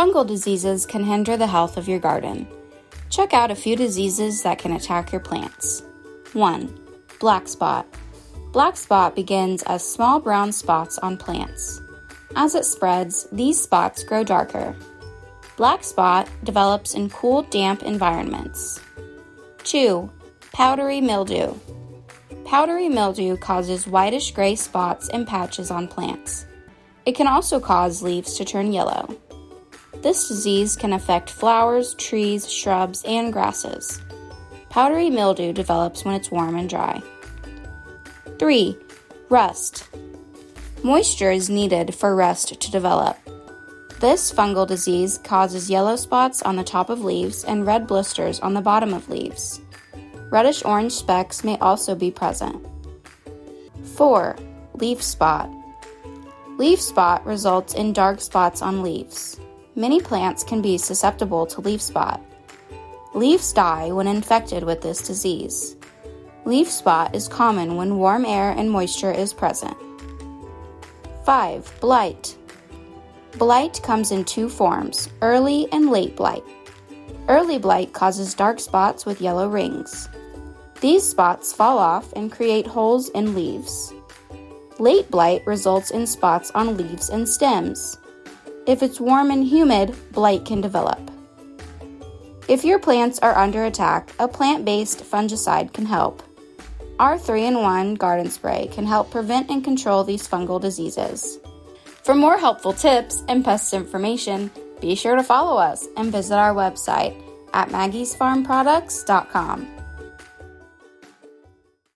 Fungal diseases can hinder the health of your garden. Check out a few diseases that can attack your plants. 1. Black spot. Black spot begins as small brown spots on plants. As it spreads, these spots grow darker. Black spot develops in cool, damp environments. 2. Powdery mildew. Powdery mildew causes whitish-gray spots and patches on plants. It can also cause leaves to turn yellow. This disease can affect flowers, trees, shrubs, and grasses. Powdery mildew develops when it's warm and dry. 3. Rust. Moisture is needed for rust to develop. This fungal disease causes yellow spots on the top of leaves and red blisters on the bottom of leaves. Reddish-orange specks may also be present. 4. Leaf spot. Leaf spot results in dark spots on leaves. Many plants can be susceptible to leaf spot. Leaves die when infected with this disease. Leaf spot is common when warm air and moisture is present. 5. Blight. Blight comes in two forms, early and late blight. Early blight causes dark spots with yellow rings. These spots fall off and create holes in leaves. Late blight results in spots on leaves and stems. If it's warm and humid, blight can develop. If your plants are under attack, a plant-based fungicide can help. Our 3-in-1 garden spray can help prevent and control these fungal diseases. For more helpful tips and pest information, be sure to follow us and visit our website at maggiesfarmproducts.com.